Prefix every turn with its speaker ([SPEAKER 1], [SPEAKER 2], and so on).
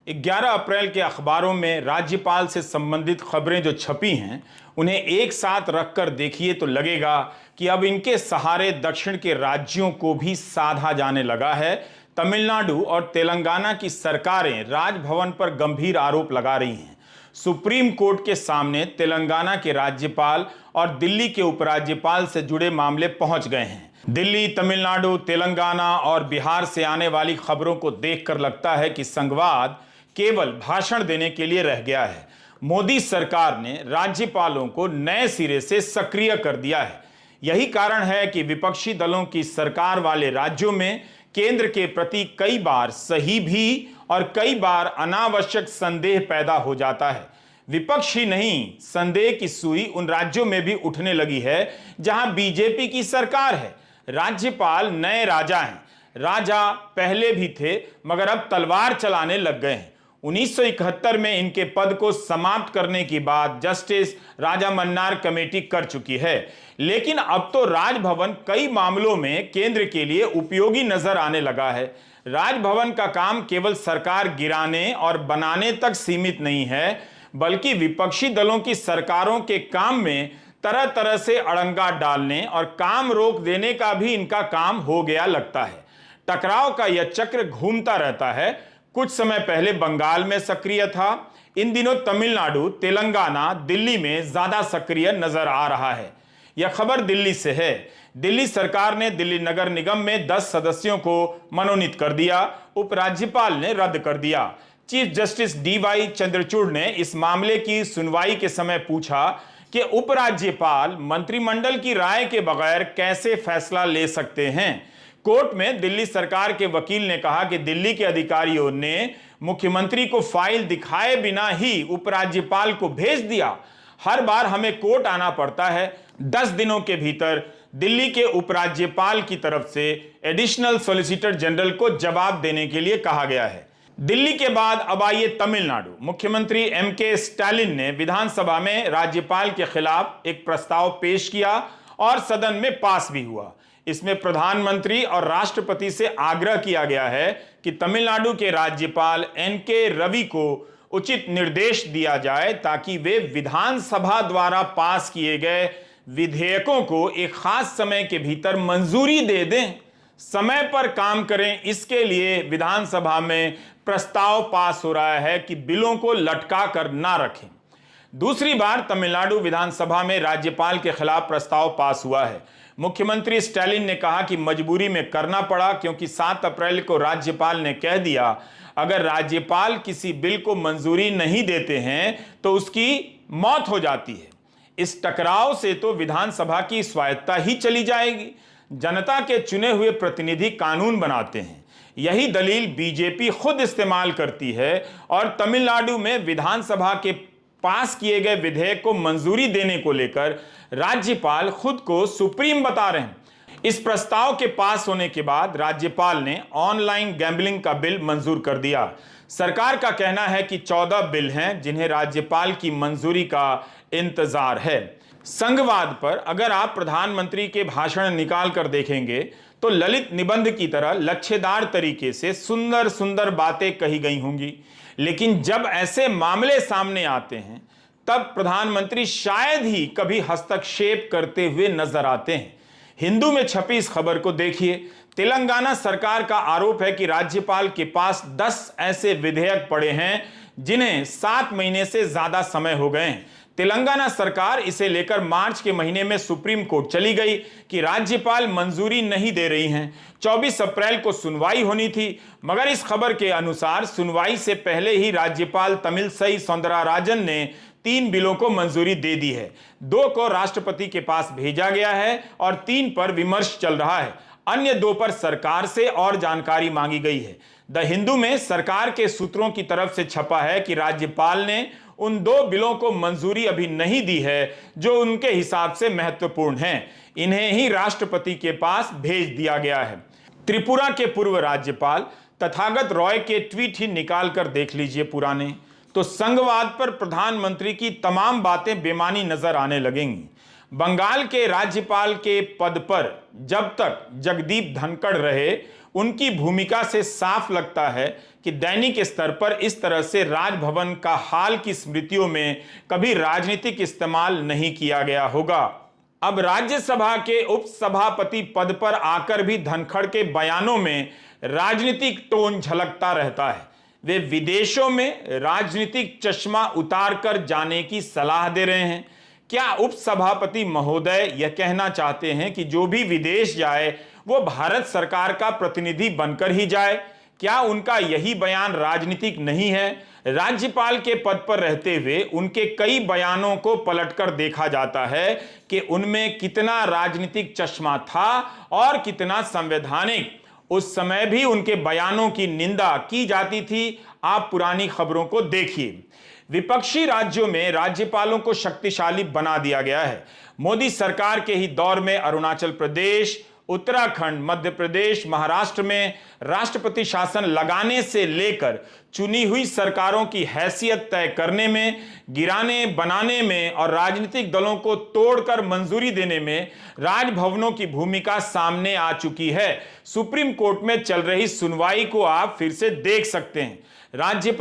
[SPEAKER 1] 11 अप्रैल के अखबारों में राज्यपाल से संबंधित खबरें जो छपी हैं उन्हें एक साथ रखकर देखिए तो लगेगा कि अब इनके सहारे दक्षिण के राज्यों को भी साधा जाने लगा है। तमिलनाडु और तेलंगाना की सरकारें राजभवन पर गंभीर आरोप लगा रही हैं। सुप्रीम कोर्ट के सामने तेलंगाना के राज्यपाल और दिल्ली के उपराज्यपाल से जुड़े मामले पहुंच गए हैं। दिल्ली, तमिलनाडु, तेलंगाना और बिहार से आने वाली खबरों को देखकर लगता है कि संघवाद केवल भाषण देने के लिए रह गया है। मोदी सरकार ने राज्यपालों को नए सिरे से सक्रिय कर दिया है। यही कारण है कि विपक्षी दलों की सरकार वाले राज्यों में केंद्र के प्रति कई बार सही भी और कई बार अनावश्यक संदेह पैदा हो जाता है। विपक्ष ही नहीं, संदेह की सुई उन राज्यों में भी उठने लगी है जहां बीजेपी की सरकार है। राज्यपाल नए राजा हैं। राजा पहले भी थे मगर अब तलवार चलाने लग गए हैं। 1971 में इनके पद को समाप्त करने की बात जस्टिस राजा मन्नार कमेटी कर चुकी है, लेकिन अब तो राजभवन कई मामलों में केंद्र के लिए उपयोगी नजर आने लगा है। राजभवन का काम केवल सरकार गिराने और बनाने तक सीमित नहीं है, बल्कि विपक्षी दलों की सरकारों के काम में तरह तरह से अड़ंगा डालने और काम रोक देने का भी इनका काम हो गया लगता है। टकराव का यह चक्र घूमता रहता है। कुछ समय पहले बंगाल में सक्रिय था, इन दिनों तमिलनाडु, तेलंगाना, दिल्ली में ज्यादा सक्रिय नजर आ रहा है। यह खबर दिल्ली से है। दिल्ली सरकार ने दिल्ली नगर निगम में 10 सदस्यों को मनोनीत कर दिया। उपराज्यपाल ने रद्द कर दिया। चीफ जस्टिस DY चंद्रचूड़ ने इस मामले की सुनवाई के समय पूछा कि उपराज्यपाल मंत्रिमंडल की राय के बगैर कैसे फैसला ले सकते हैं। कोर्ट में दिल्ली सरकार के वकील ने कहा कि दिल्ली के अधिकारियों ने मुख्यमंत्री को फाइल दिखाए बिना ही उपराज्यपाल को भेज दिया। हर बार हमें कोर्ट आना पड़ता है। 10 दिनों के भीतर दिल्ली के उपराज्यपाल की तरफ से एडिशनल सॉलिसिटर जनरल को जवाब देने के लिए कहा गया है। दिल्ली के बाद अब आइए तमिलनाडु। मुख्यमंत्री MK स्टालिन ने विधानसभा में राज्यपाल के खिलाफ एक प्रस्ताव पेश किया और सदन में पास भी हुआ। इसमें प्रधानमंत्री और राष्ट्रपति से आग्रह किया गया है कि तमिलनाडु के राज्यपाल NK रवि को उचित निर्देश दिया जाए ताकि वे विधानसभा द्वारा पास किए गए विधेयकों को एक खास समय के भीतर मंजूरी दे दें, समय पर काम करें। इसके लिए विधानसभा में प्रस्ताव पास हो रहा है कि बिलों को लटका कर ना रखें। दूसरी बार तमिलनाडु विधानसभा में राज्यपाल के खिलाफ प्रस्ताव पास हुआ है। मुख्यमंत्री स्टालिन ने कहा कि मजबूरी में करना पड़ा, क्योंकि 7 अप्रैल को राज्यपाल ने कह दिया अगर राज्यपाल किसी बिल को मंजूरी नहीं देते हैं तो उसकी मौत हो जाती है। इस टकराव से तो विधानसभा की स्वायत्तता ही चली जाएगी। जनता के चुने हुए प्रतिनिधि कानून बनाते हैं, यही दलील बीजेपी खुद इस्तेमाल करती है और तमिलनाडु में विधानसभा के पास किए गए विधेयक को मंजूरी देने को लेकर राज्यपाल खुद को सुप्रीम बता रहे हैं। इस प्रस्ताव के पास होने के बाद राज्यपाल ने ऑनलाइन गैम्बलिंग का बिल मंजूर कर दिया। सरकार का कहना है कि 14 बिल हैं जिन्हें राज्यपाल की मंजूरी का इंतजार है। संघवाद पर अगर आप प्रधानमंत्री के भाषण निकाल कर देखेंगे तो ललित निबंध की तरह लच्छेदार तरीके से सुंदर सुंदर बातें कही गई होंगी, लेकिन जब ऐसे मामले सामने आते हैं तब प्रधानमंत्री शायद ही कभी हस्तक्षेप करते हुए नजर आते हैं। हिंदू में छपी इस खबर को देखिए। तेलंगाना सरकार का आरोप है कि राज्यपाल के पास 10 ऐसे विधेयक पड़े हैं जिन्हें 7 महीने से ज्यादा समय हो गए हैं। तेलंगाना सरकार इसे लेकर मार्च के महीने में सुप्रीम कोर्ट चली गई कि राज्यपाल मंजूरी नहीं दे रही हैं। 24 अप्रैल को सुनवाई होनी थी, मगर इस खबर के अनुसार सुनवाई से पहले ही राज्यपाल तमिलसाई सौंदरराजन ने 3 बिलों को मंजूरी दे दी है। 2 को राष्ट्रपति के पास भेजा गया है और 3 पर विमर्श चल रहा है। अन्य 2 पर सरकार से और जानकारी मांगी गई है। द हिंदू में सरकार के सूत्रों की तरफ से छपा है कि राज्यपाल ने उन 2 बिलों को मंजूरी अभी नहीं दी है जो उनके हिसाब से महत्वपूर्ण हैं। इन्हें ही राष्ट्रपति के पास भेज दिया गया है। त्रिपुरा के पूर्व राज्यपाल तथागत रॉय के ट्वीट ही निकाल कर देख लीजिए पुराने, तो संघवाद पर प्रधानमंत्री की तमाम बातें बेमानी नजर आने लगेंगी। बंगाल के राज्यपाल के पद पर जब तक जगदीप धनखड़ रहे, उनकी भूमिका से साफ लगता है कि दैनिक स्तर पर इस तरह से राजभवन का हाल की स्मृतियों में कभी राजनीतिक इस्तेमाल नहीं किया गया होगा। अब राज्यसभा के उपसभापति पद पर आकर भी धनखड़ के बयानों में राजनीतिक टोन झलकता रहता है। वे विदेशों में राजनीतिक चश्मा उतारकर जाने की सलाह दे रहे हैं। क्या उपसभापति महोदय यह कहना चाहते हैं कि जो भी विदेश जाए वो भारत सरकार का प्रतिनिधि बनकर ही जाए? क्या उनका यही बयान राजनीतिक नहीं है? राज्यपाल के पद पर रहते हुए उनके कई बयानों को पलटकर देखा जाता है कि उनमें कितना राजनीतिक चश्मा था और कितना संवैधानिक। उस समय भी उनके बयानों की निंदा की जाती थी। आप पुरानी खबरों को देखिए। विपक्षी राज्यों में राज्यपालों को शक्तिशाली बना दिया गया है। मोदी सरकार के ही दौर में अरुणाचल प्रदेश, उत्तराखंड, मध्य प्रदेश, महाराष्ट्र में राष्ट्रपति शासन लगाने से लेकर चुनी हुई सरकारों की हैसियत तय करने में, गिराने बनाने में और राजनीतिक दलों को तोड़कर मंजूरी देने में राजभवनों की भूमिका सामने आ चुकी है। सुप्रीम कोर्ट में चल रही सुनवाई को आप फिर से देख सकते हैं। राज्यपाल